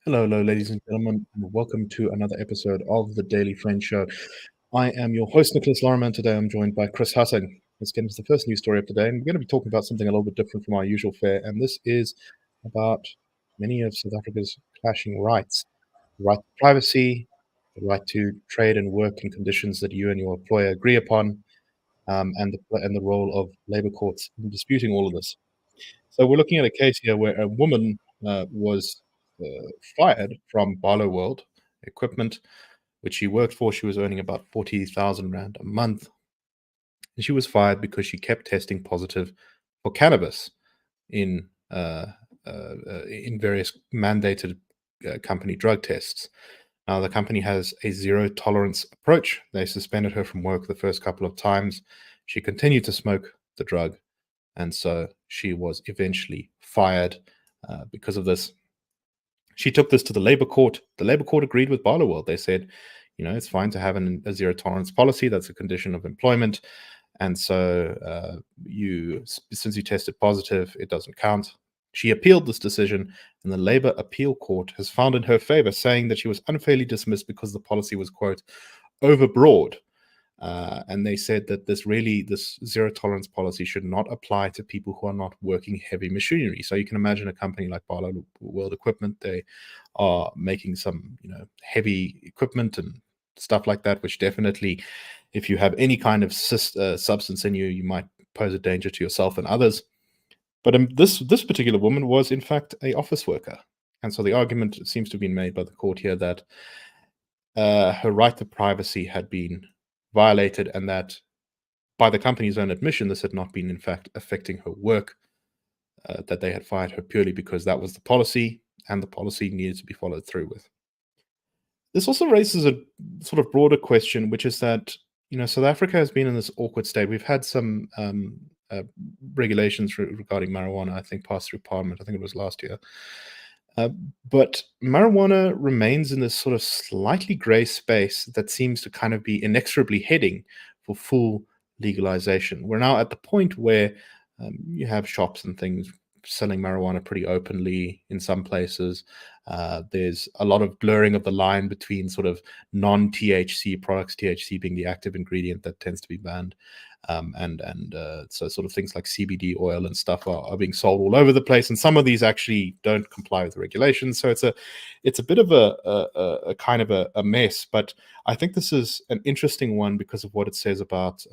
Hello, ladies and gentlemen, and welcome to another episode of the Daily Friend Show. I am your host, Nicholas Lorimer, and today I'm joined by Chris Hattingh. Let's get into the first news story of today, and we're going to be talking about something a little bit different from our usual fare, and this is about many of South Africa's clashing rights: the right to privacy, the right to trade and work in conditions that you and your employer agree upon, and the role of labor courts in disputing all of this. So we're looking at a case here where a woman was fired from Barlow World Equipment, which she worked for. She was earning about 40,000 Rand a month. And she was fired because she kept testing positive for cannabis in various mandated company drug tests. Now, the company has a zero tolerance approach. They suspended her from work the first couple of times. She continued to smoke the drug, and so she was eventually fired because of this. She took this to the Labour Court. The Labour Court agreed with Barloworld. They said, it's fine to have a zero tolerance policy. That's a condition of employment. And so since you tested positive, it doesn't count. She appealed this decision, and the Labour Appeal Court has found in her favor, saying that she was unfairly dismissed because the policy was, quote, overbroad. And they said that this zero tolerance policy should not apply to people who are not working heavy machinery. So you can imagine a company like Barlow World Equipment. They are making some, heavy equipment and stuff like that, which definitely, if you have any kind of substance in you, you might pose a danger to yourself and others. But this particular woman was, in fact, a office worker. And so the argument seems to have been made by the court here that her right to privacy had been violated, and that by the company's own admission, this had not been, in fact, affecting her work, that they had fired her purely because that was the policy, and the policy needed to be followed through with. This also raises a sort of broader question, which is that, South Africa has been in this awkward state. We've had some regulations regarding marijuana, I think, passed through Parliament. I think it was last year. But marijuana remains in this sort of slightly gray space that seems to kind of be inexorably heading for full legalization. We're now at the point where you have shops and things selling marijuana pretty openly in some places. There's a lot of blurring of the line between sort of non-THC products, THC being the active ingredient that tends to be banned. So sort of things like CBD oil and stuff are being sold all over the place, and some of these actually don't comply with the regulations. So it's a bit of a kind of a mess. But I think this is an interesting one because of what it says about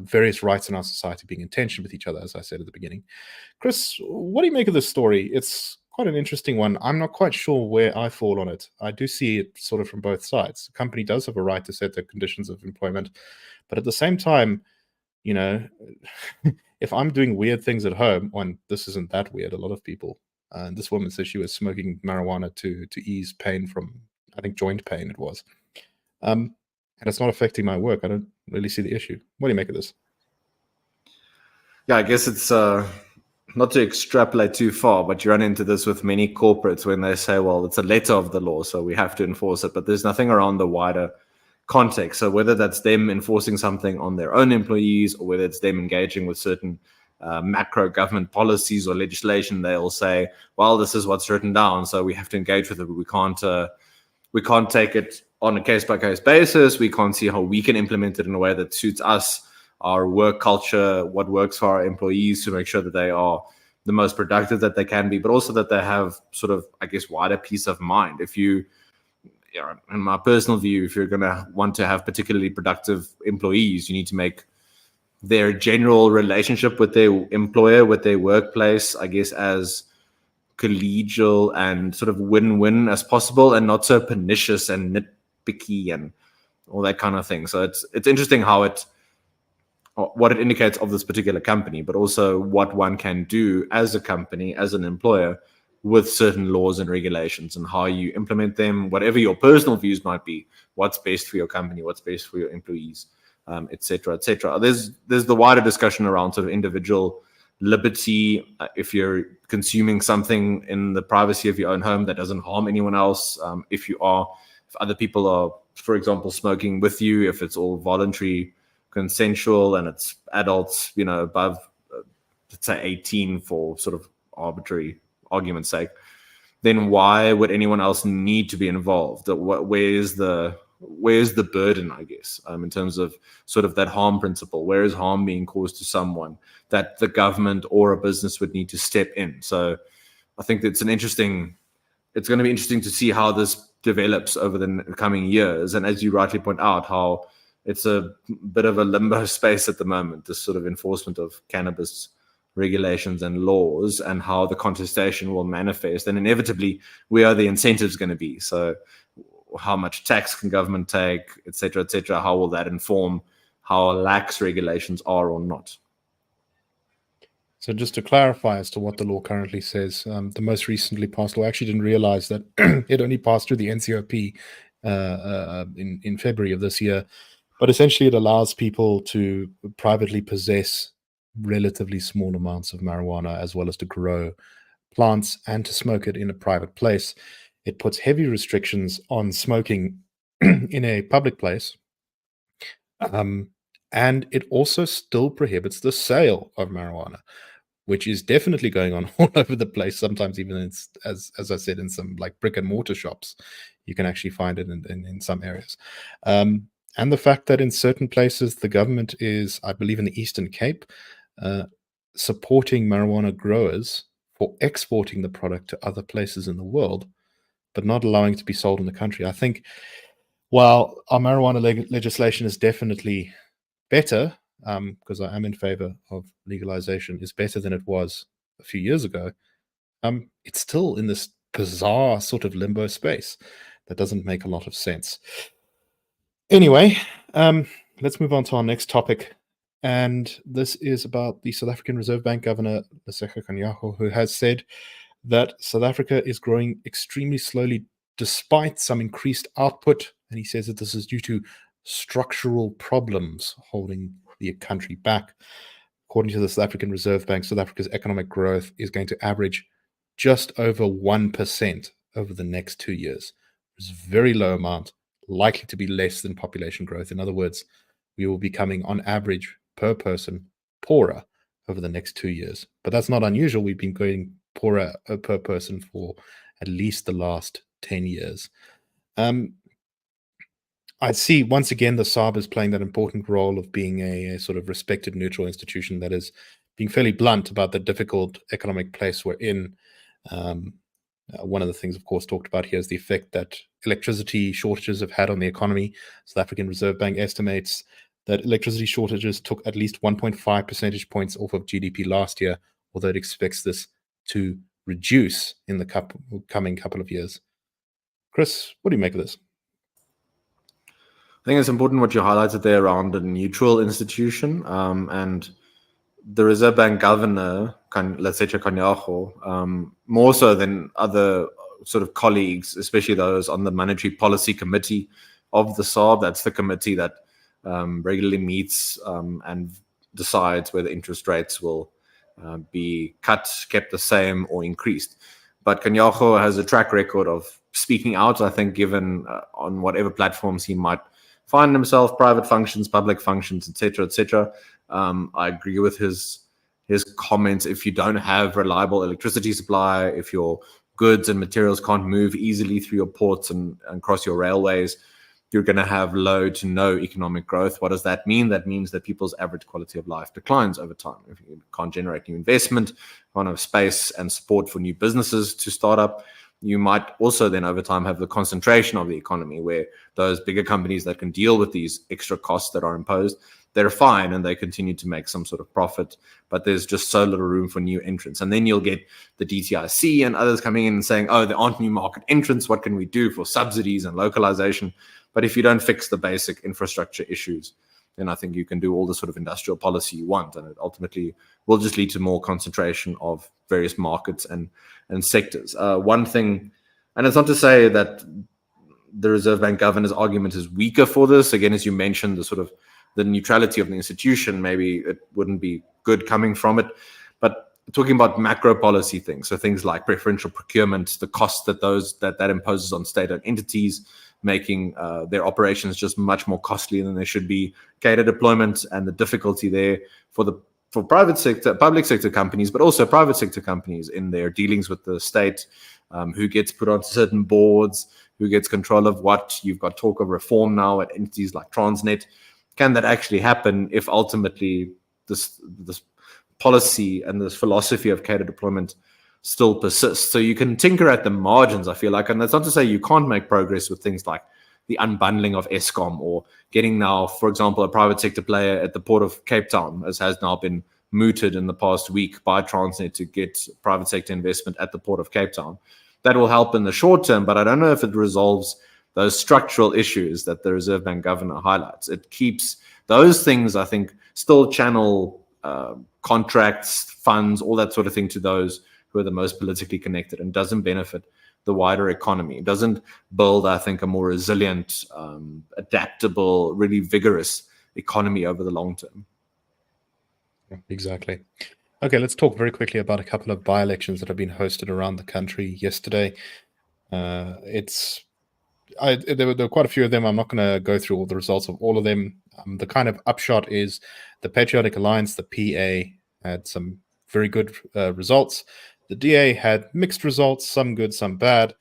various rights in our society being in tension with each other, as I said at the beginning. Chris, what do you make of this story? It's quite an interesting one. I'm not quite sure where I fall on it. I do see it sort of from both sides. The company does have a right to set their conditions of employment, but at the same time, if I'm doing weird things at home, this isn't that weird. A lot of people, and this woman says she was smoking marijuana to ease pain from, I think, joint pain it was. And it's not affecting my work. I don't really see the issue. What do you make of this? Yeah, I guess it's not to extrapolate too far, but you run into this with many corporates when they say, well, it's a letter of the law, so we have to enforce it, but there's nothing around the wider context. So whether that's them enforcing something on their own employees, or whether it's them engaging with certain macro government policies or legislation, they'll say, well, this is what's written down, so we have to engage with it. We can't take it on a case-by-case basis. We can't see how we can implement it in a way that suits us, our work culture, what works for our employees, to make sure that they are the most productive that they can be, but also that they have sort of, I guess, wider peace of mind. If you, in my personal view, if you're going to want to have particularly productive employees, you need to make their general relationship with their employer, with their workplace, I guess, as collegial and sort of win-win as possible, and not so pernicious and nitpicky and all that kind of thing. So it's interesting how what it indicates of this particular company, but also what one can do as a company, as an employer, with certain laws and regulations, and how you implement them, whatever your personal views might be, what's best for your company, what's best for your employees, et cetera, et cetera. There's the wider discussion around sort of individual liberty. If you're consuming something in the privacy of your own home that doesn't harm anyone else, if other people are, for example, smoking with you, if it's all voluntary, consensual, and it's adults, above let's say 18 for sort of arbitrary argument's sake, then why would anyone else need to be involved? Where's the burden, I guess, in terms of sort of that harm principle? Where is harm being caused to someone that the government or a business would need to step in? So I think it's going to be interesting to see how this develops over the coming years. And as you rightly point out, how it's a bit of a limbo space at the moment, this sort of enforcement of cannabis regulations and laws, and how the contestation will manifest. And inevitably, where are the incentives going to be? So how much tax can government take, et cetera, et cetera? How will that inform how lax regulations are or not? So just to clarify as to what the law currently says, the most recently passed law, I actually didn't realize that it only passed through the NCOP in February of this year. But essentially, it allows people to privately possess relatively small amounts of marijuana, as well as to grow plants and to smoke it in a private place. It puts heavy restrictions on smoking in a public place. And it also still prohibits the sale of marijuana, which is definitely going on all over the place. Sometimes even as I said, in some like brick and mortar shops, you can actually find it in some areas. And the fact that in certain places the government is, I believe in the Eastern Cape, supporting marijuana growers for exporting the product to other places in the world, but not allowing it to be sold in the country. I think while our marijuana legislation is definitely better, because I am in favor of legalization, is better than it was a few years ago, it's still in this bizarre sort of limbo space that doesn't make a lot of sense. Anyway, let's move on to our next topic. And this is about the South African Reserve Bank Governor, Lesetja Kganyago, who has said that South Africa is growing extremely slowly despite some increased output. And he says that this is due to structural problems holding the country back. According to the South African Reserve Bank, South Africa's economic growth is going to average just over 1% over the next 2 years. It's a very low amount, likely to be less than population growth. In other words, we will be becoming, on average, per person, poorer over the next 2 years. But that's not unusual. We've been going poorer per person for at least the last 10 years. I see, once again, the SARB is playing that important role of being a sort of respected neutral institution that is being fairly blunt about the difficult economic place we're in. One of the things, of course, talked about here is the effect that electricity shortages have had on the economy. South African Reserve Bank estimates that electricity shortages took at least 1.5 percentage points off of GDP last year, although it expects this to reduce in the coming couple of years. Chris, what do you make of this? I think it's important what you highlighted there around a neutral institution, and the Reserve Bank Governor, Lesetja Kganyago, more so than other sort of colleagues, especially those on the Monetary Policy Committee of the SARB. That's the committee that regularly meets and decides whether interest rates will be cut, kept the same, or increased. But Kganyago has a track record of speaking out, I think, given on whatever platforms he might find himself, private functions, public functions, etc., etc. I agree with his comments. If you don't have reliable electricity supply, if your goods and materials can't move easily through your ports and across your railways, you're going to have low to no economic growth. What does that mean? That means that people's average quality of life declines over time. If you can't generate new investment, can't have space and support for new businesses to start up, you might also then over time have the concentration of the economy where those bigger companies that can deal with these extra costs that are imposed, they're fine and they continue to make some sort of profit, but there's just so little room for new entrants. And then you'll get the DTIC and others coming in and saying, oh, there aren't new market entrants. What can we do for subsidies and localization? But if you don't fix the basic infrastructure issues, then I think you can do all the sort of industrial policy you want. And it ultimately will just lead to more concentration of various markets and sectors. One thing, and it's not to say that the Reserve Bank governor's argument is weaker for this. Again, as you mentioned, the sort of the neutrality of the institution, maybe it wouldn't be good coming from it. But talking about macro policy things, so things like preferential procurement, the cost that imposes on state-owned entities, making their operations just much more costly than they should be, cater deployment and the difficulty there for the for public sector companies, but also private sector companies in their dealings with the state, who gets put on certain boards, who gets control of what. You've got talk of reform now at entities like Transnet. Can that actually happen if ultimately this policy and this philosophy of cadre deployment still persists? So you can tinker at the margins, I feel like, and that's not to say you can't make progress with things like the unbundling of Eskom, or getting now, for example, a private sector player at the Port of Cape Town, as has now been mooted in the past week by Transnet to get private sector investment at the Port of Cape Town. That will help in the short term, but I don't know if it resolves those structural issues that the Reserve Bank governor highlights. It keeps those things, I think, still channel contracts, funds, all that sort of thing to those who are the most politically connected, and doesn't benefit the wider economy. It doesn't build, I think, a more resilient, adaptable, really vigorous economy over the long term. Exactly. Okay, let's talk very quickly about a couple of by-elections that have been hosted around the country yesterday. There were quite a few of them. I'm not going to go through all the results of all of them. The kind of upshot is the Patriotic Alliance, the PA, had some very good results. The DA had mixed results, some good, some bad.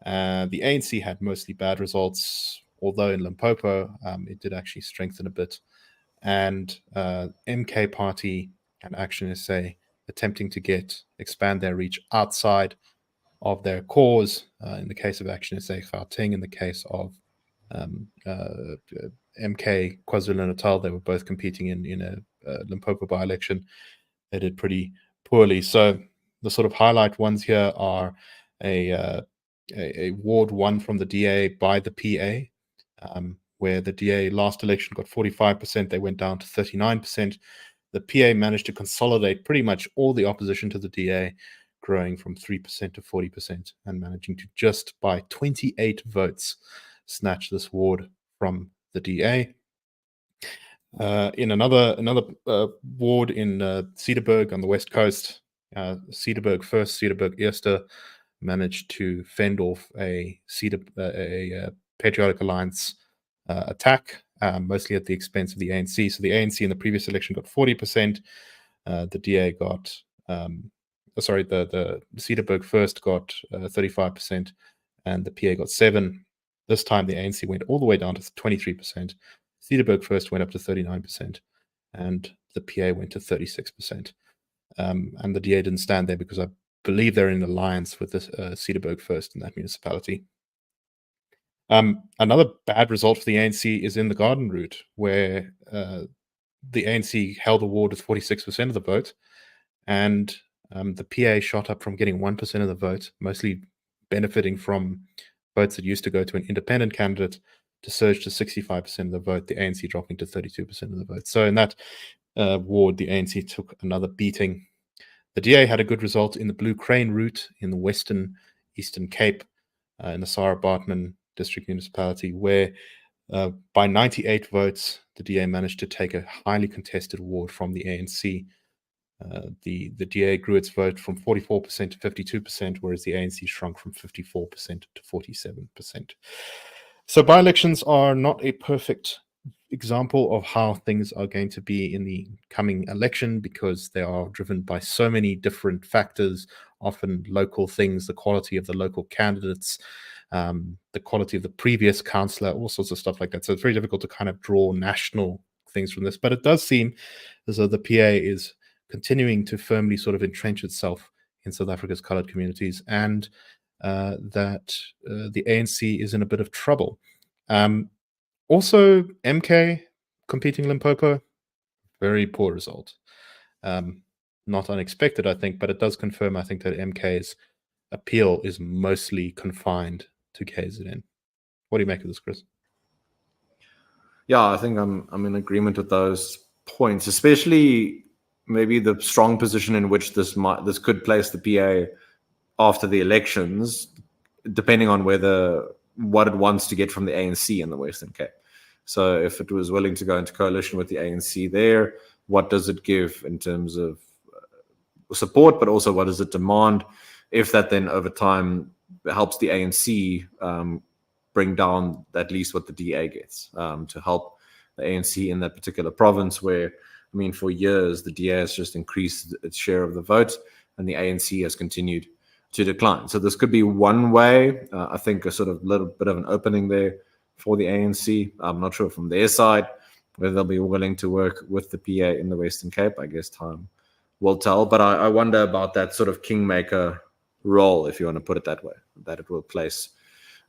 The ANC had mostly bad results, although in Limpopo, it did actually strengthen a bit. And MK Party and Action SA attempting to expand their reach outside of their cause. In the case of Action SA Gauteng, in the case of MK KwaZulu-Natal, they were both competing in a Limpopo by-election. They did pretty poorly. So the sort of highlight ones here are a ward won from the DA by the PA, where the DA last election got 45%. They went down to 39%. The PA managed to consolidate pretty much all the opposition to the DA, growing from 3% to 40% and managing to just by 28 votes snatch this ward from the DA. In another ward in Cedarburg on the west coast, Cedarburg First, Cedarburg Eerste managed to fend off a Patriotic Alliance attack, mostly at the expense of the ANC. So the ANC in the previous election got 40%. The DA got, the Cedarburg First got 35%, and the PA got 7%. This time the ANC went all the way down to 23%. Cedarburg First went up to 39%, and the PA went to 36%. And the DA didn't stand there because I believe they're in alliance with the Cedarburg First in that municipality. Another bad result for the ANC is in the Garden route, where the ANC held a ward with 46% of the vote, and the PA shot up from getting 1% of the vote, mostly benefiting from votes that used to go to an independent candidate, to surge to 65% of the vote, the ANC dropping to 32% of the vote. So in that ward, the ANC took another beating. The DA had a good result in the Blue Crane route in the Eastern Cape, in the Sarah Baartman district municipality, where by 98 votes, the DA managed to take a highly contested ward from the ANC. The DA grew its vote from 44% to 52%, whereas the ANC shrunk from 54% to 47%. So by-elections are not a perfect example of how things are going to be in the coming election, because they are driven by so many different factors, often local things, the quality of the local candidates, the quality of the previous councillor, all sorts of stuff like that. So it's very difficult to kind of draw national things from this. But it does seem as though the PA is continuing to firmly sort of entrench itself in South Africa's coloured communities, and that the ANC is in a bit of trouble. Also, MK competing Limpopo, very poor result. Not unexpected, I think, but it does confirm, I think, that MK's appeal is mostly confined to KZN. What do you make of this, Chris? Yeah, I think I'm in agreement with those points, especially maybe the strong position in which this could place the PA after the elections, depending on what it wants to get from the ANC in the Western Cape. So if it was willing to go into coalition with the ANC there, what does it give in terms of support, but also what does it demand? If that then over time helps the ANC bring down at least what the DA gets, to help the ANC in that particular province, where, I mean, for years, the DA has just increased its share of the vote and the ANC has continued to decline. So this could be one way, I think, a sort of little bit of an opening there for the ANC. I'm not sure from their side whether they'll be willing to work with the PA in the Western Cape. I guess time will tell. But I wonder about that sort of kingmaker role, if you want to put it that way, that it will place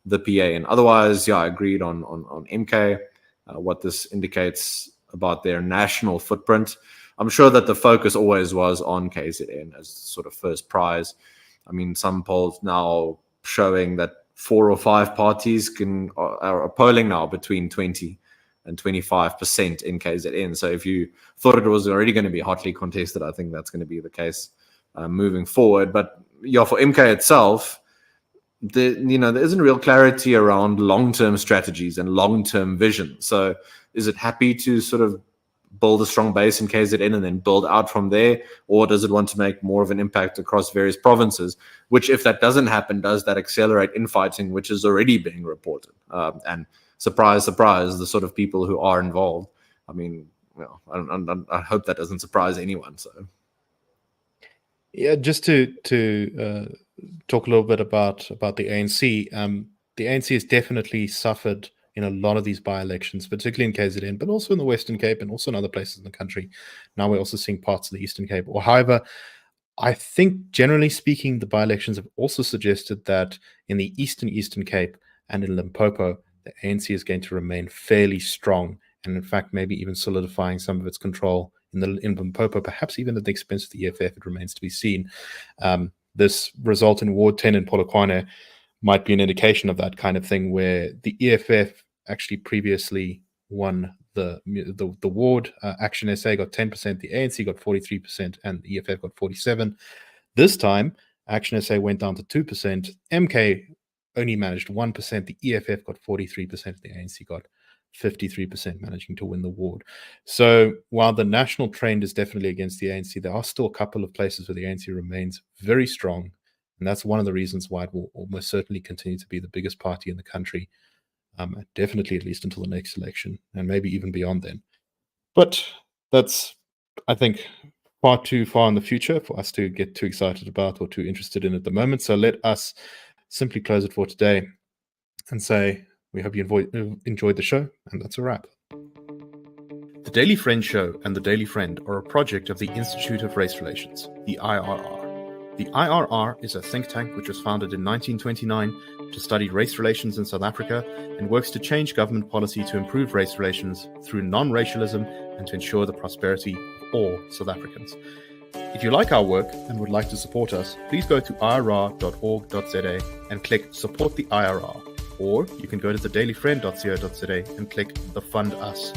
the PA in. Otherwise, yeah, I agreed on MK, what this indicates about their national footprint. I'm sure that the focus always was on KZN as sort of first prize. I mean, some polls now showing that 4 or 5 parties are polling now between 20 and 25% in KZN. So if you thought it was already going to be hotly contested, I think that's going to be the case moving forward. But yeah, for MK itself, there isn't real clarity around long-term strategies and long-term vision. So is it happy to sort of build a strong base in KZN and then build out from there? Or does it want to make more of an impact across various provinces, which, if that doesn't happen, does that accelerate infighting, which is already being reported? And surprise, surprise, the sort of people who are involved. I mean, well, I hope that doesn't surprise anyone. So, yeah, just to talk a little bit about the ANC. The ANC has definitely suffered in a lot of these by-elections, particularly in KZN, but also in the Western Cape and also in other places in the country. Now we're also seeing parts of the Eastern Cape. Or, however, I think generally speaking, the by-elections have also suggested that in the Eastern Cape and in Limpopo, the ANC is going to remain fairly strong, and in fact, maybe even solidifying some of its control in Limpopo, perhaps even at the expense of the EFF. It remains to be seen. This result in Ward 10 in Polokwane might be an indication of that kind of thing, where the EFF actually previously won the ward. Action SA got 10%, the ANC got 43%, and the EFF got 47%. This time, Action SA went down to 2%. MK only managed 1%. The EFF got 43%. The ANC got 53%, managing to win the ward. So while the national trend is definitely against the ANC, there are still a couple of places where the ANC remains very strong. And that's one of the reasons why it will almost certainly continue to be the biggest party in the country, definitely at least until the next election, and maybe even beyond then. But that's, I think, far too far in the future for us to get too excited about or too interested in at the moment. So let us simply close it for today and say we hope you enjoyed the show, and that's a wrap. The Daily Friend Show and The Daily Friend are a project of the Institute of Race Relations, the IRR. The IRR is a think tank which was founded in 1929 to study race relations in South Africa and works to change government policy to improve race relations through non-racialism and to ensure the prosperity of all South Africans. If you like our work and would like to support us, please go to irr.org.za and click Support the IRR. Or you can go to thedailyfriend.co.za and click the Fund Us